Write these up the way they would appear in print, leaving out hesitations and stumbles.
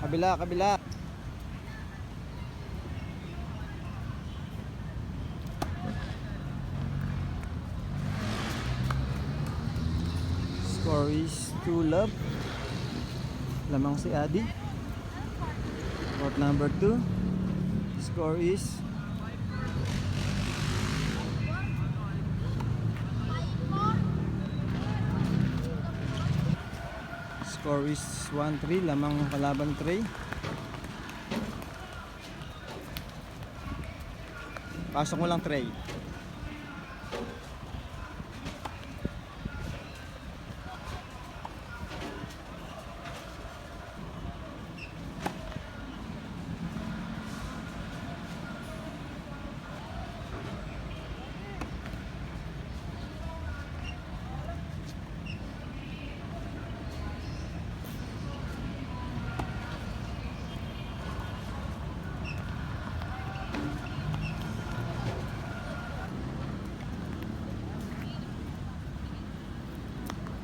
Kabila, kabila. Score is 2-love. Lamang si Adi. Court number 2. Score is Score is 1-3. Lamang kalaban Trey. Pasok mo lang Trey.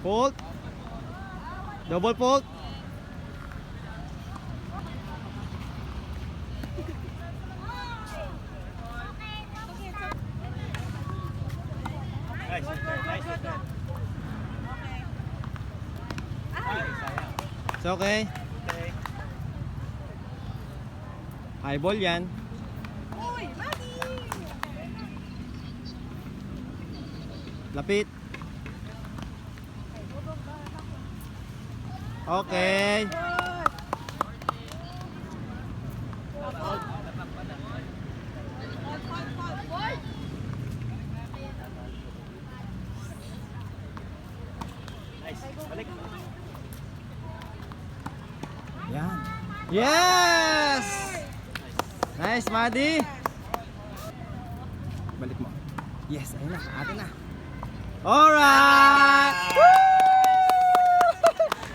Fault. Double fault. Nice, nice. It's okay. High ball yan. Lapit. Okay. Balik. Yan. Yes! Nice, Madi. Balik mo. Yes, ayun na. Atin na. Alright!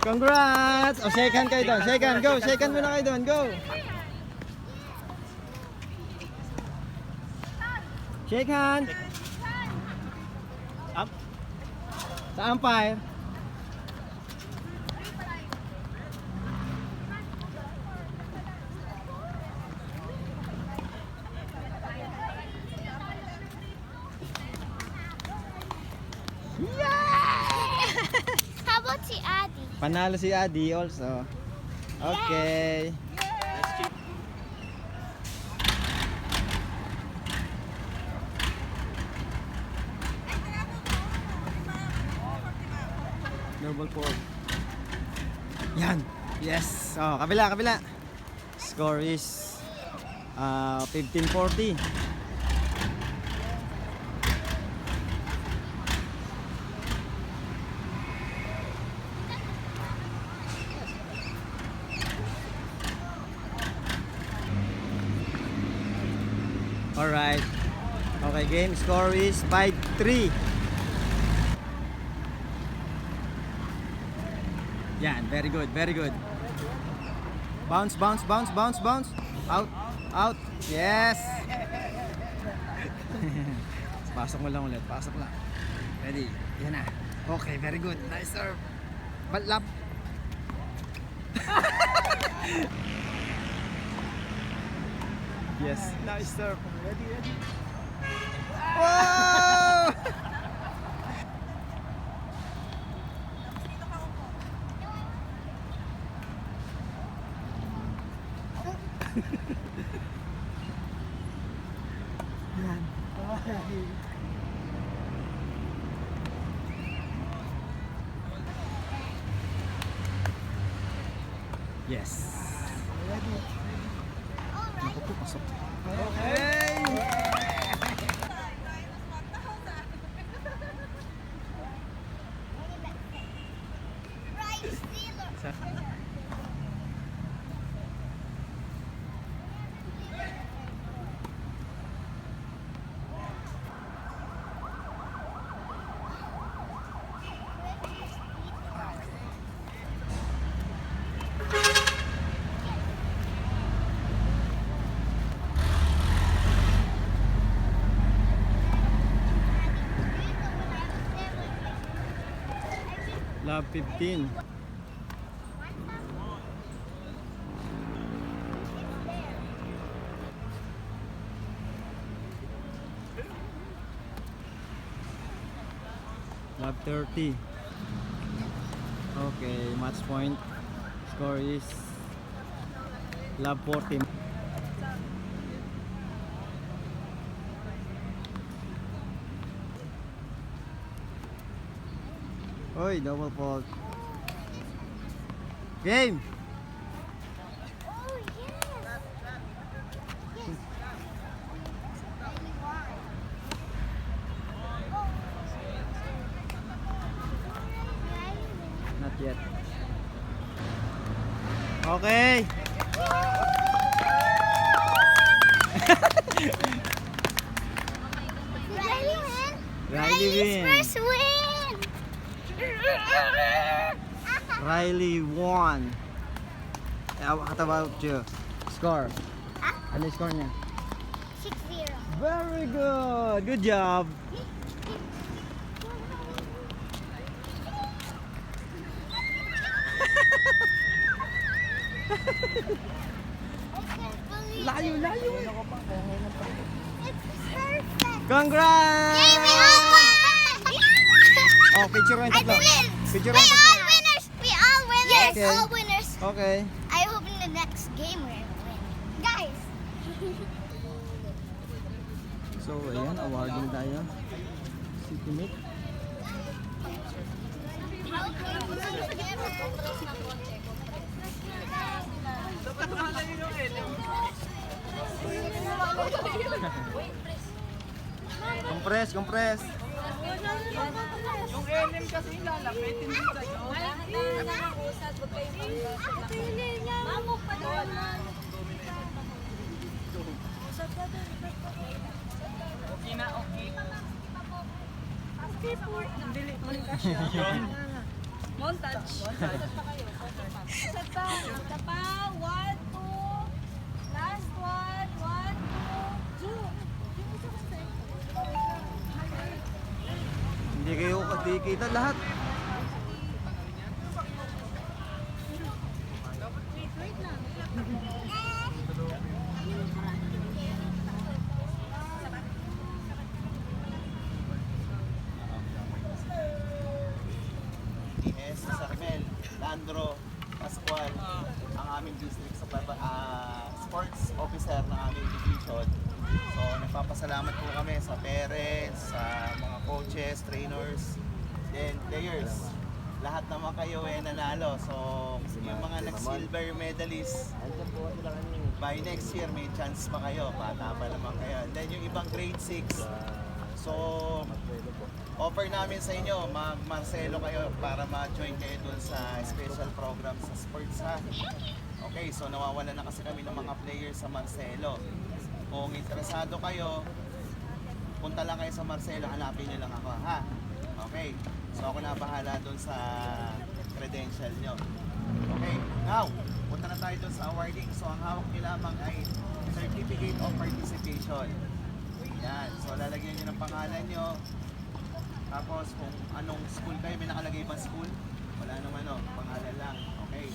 Congrats! O, shake hand kayo doon. Shake hand, go. Shake hand muna kayo doon. Go. Shake hand. Up. Sa umpire. How about si Adi? Panalo si Adi also. Okay. Double fault. Yan. Yes. Oh, kabila, kabila. Score is 15-40. Alright. Okay, game score is 5-3. Yan, very good, very good. Bounce, bounce, bounce, bounce, bounce. Out, out. Yes. Pasok mo lang ulit, pasok lang. Ready, yan na. Okay, very good. Nice serve. Balap. Yes, nice serve. Ready, ready. Wow! Yan. Yes. Naku po, pasok. Okay! Love 15. Love 30. Okay, match point. Score is Love 40. Oy, double fault. Game! Oh, yes. Yes. Not yet. Okay. Riley win. Riley win. Riley's first win. Riley won. What about you? Score. Ano yung score niya? 6-0. Very good. Good job. Layo. It's perfect. Congrats! Yay, we all won! Oh, picture yung I tatlo. win. Picture We yung tatlo. all winners. We all winners. Okay. All winners. Okay. I hope in the next game we're gonna win. Guys. So, ayan, awarding tayo. City Meet. Compress. Yung LM kasi ilalapit, hindi sa'yo. Mamok pa doon. Okay na, okay. Dili, montage yun. Montage. Isa pa. 1, 2. Last one. 1, 2. Hindi kayo kita lahat. TS, Sarmel, Landro, Pascual, ang aming district sports officer ng aming division. So nagpapasalamat po kami sa parents, sa mga coaches, trainers, then players. Lahat naman kayo nanalo. So yung mga nag-silver medalists, by next year may chance pa kayo. Bata pa naman kayo. And then yung ibang grade 6, so offer namin sa inyo, mag-Marcelo kayo para ma-join kayo dun sa special program sa sports ha. Okay, so nawawala na kasi kami ng mga players sa Marcelo. Kung interesado kayo, punta lang kayo sa Marcelo, hanapin nyo lang ako ha. Okay, so ako na bahala dun sa credential nyo. Okay, now, punta na tayo dun sa awarding. So ang hawak nyo lamang ay Certificate of Participation. Yan, so lalagyan nyo ng pangalan nyo. Tapos kung anong school kayo, may nakalagay bang school? Wala naman pangalan lang. Okay.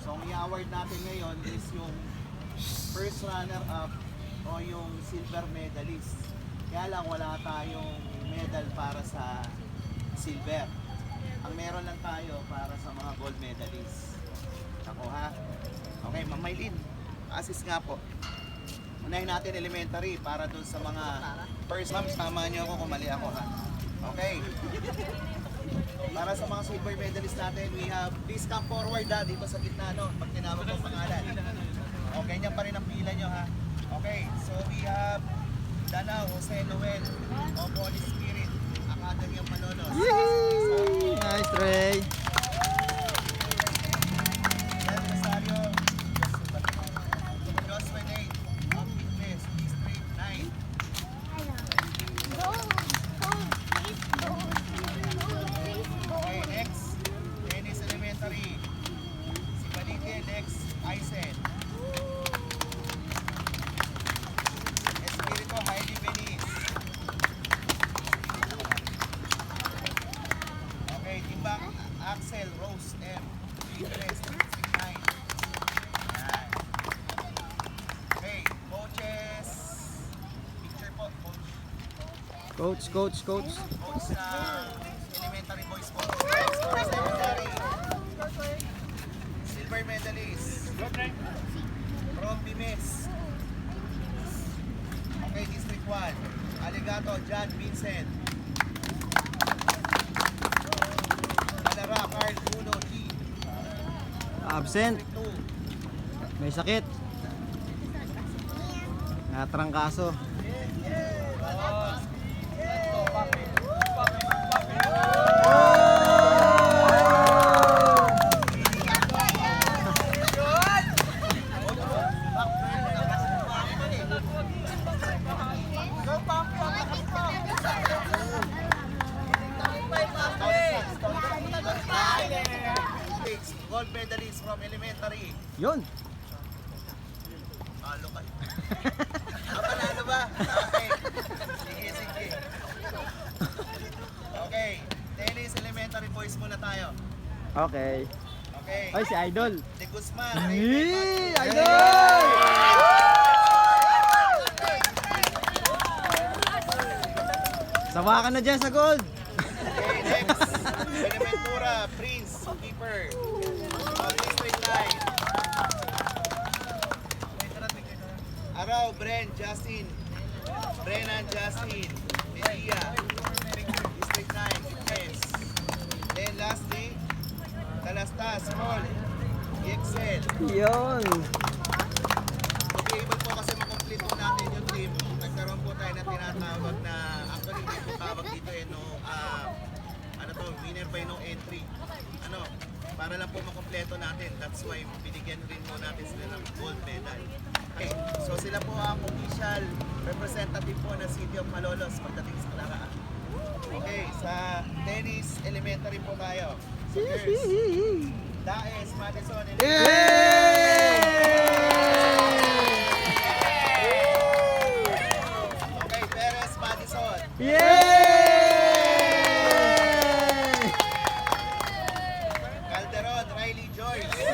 So ang i-award natin ngayon is yung first runner-up o yung silver medalist. Kaya lang wala tayong medal para sa silver. Ang meron lang tayo para sa mga gold medalists. Ako ha. Okay, Ma'am Maylin, assist nga po. Unahin natin elementary para dun sa mga first ma'am, tama nyo ako kung mali ako ha. Okay. Para sa mga silver medalists natin, we have, please come forward dito sa gitna pag tinawag ang pangalan. Okay, niyan pa rin ang pila nyo ha. Okay, so we have Danao, Jose Noel, of Holy Spirit, Academy of Manolos. Nice, Trey. Del Rosario, Joshua Nate, of Fitness, District 9. Okay, next, Dennis Elementary. Si Balite, next, Aisen. Espiritu, Hailey Beniz. Okay, Timbang, Axel, Rose, M. District 9. Yan. Okay, coaches. Picture po, coach. Coach. Coach elementary boys po. Sports elementary. Silver medalist. From Bimes. Okay, District 1. Aligato, John Vincent. Talara, Carl Bruno G. Absent. District 2. May sakit. Natrangkaso. Gold medalist from elementary. Yun. Halo ka. Panalo ba? Okay. Sige. Okay. Tennis elementary boys muna tayo. Okay. Okay. Ay, si Idol. De Guzman. Yee! Idol! Sawa ka na dyan sa gold. Okay, next. Beneventura, Prince, keeper. District 9. Araw, Justin. Brennan, Justin. Media. District 9, defense. Then lastly, Talastas, Paul. Excel. Yun. Okay, able po kasi makomplete po natin yung team. Nagkaroon po tayo na tinatawag na, actually hindi po tawag dito no, ano to, winner by no entry. Ano, para lang po makompleto natin. That's why binigyan rin po natin sila ng gold medal. Okay, so sila po ang official representative po ng City of Malolos pagdating sa Claraan. Okay, sa tennis elementary po tayo. So girls, Daes, Madison, okay, Perez, Madison. Yay! Calderon, Riley, Joyce. Yay!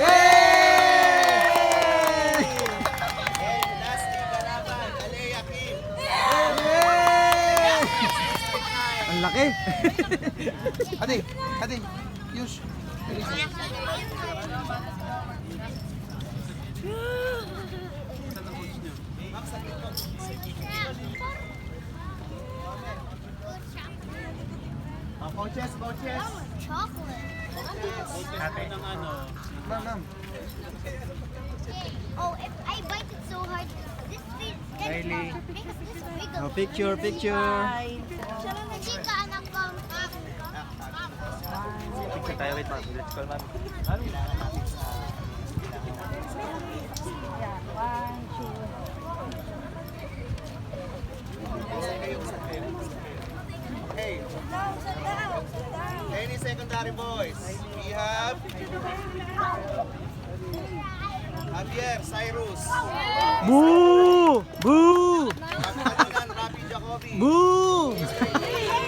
And lastly, Galaban, Alea, Kim. Ang laki. Ate, use. Coaches. Chocolate. Ma'am. Oh, if I bite it so hard, this thing makes this wiggle. Oh, picture. Hindi ka anak ko. Picture tayo, wait, ma'am. Let's call ma'am. Okay. Any secondary boys? We have Javier, Cyrus, Boo! Boo! Kapitanan, Rafi Jacobi, Boo!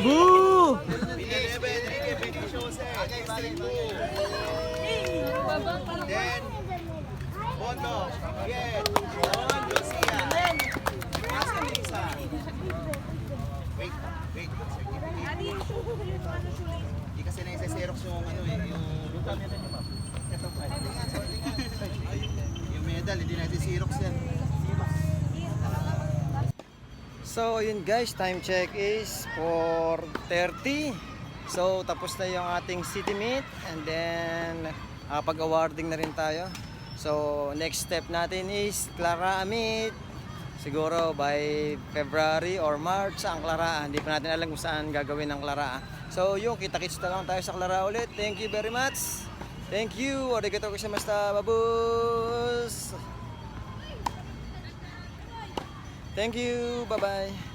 Boo! Villalebe, Enrique, Benicio Jose, District 2. Then, Bondo, Miguel, John, Lucia, Pascal Lisa. Wait. Hindi kasi na-xerox yung ano eh, yung medal, hindi na-xerox yan. So yun guys, time check is 4:30. So tapos na yung ating city meet and then pag-awarding na rin tayo. So next step natin is Clara meet. Siguro by February or March ang Clara. Hindi pa natin alam kung saan gagawin ang Clara. So yung kita-kits na lang tayo sa Clara ulit. Thank you very much. Thank you. Arigatou gozaimashita. Babus. Thank you. Bye-bye.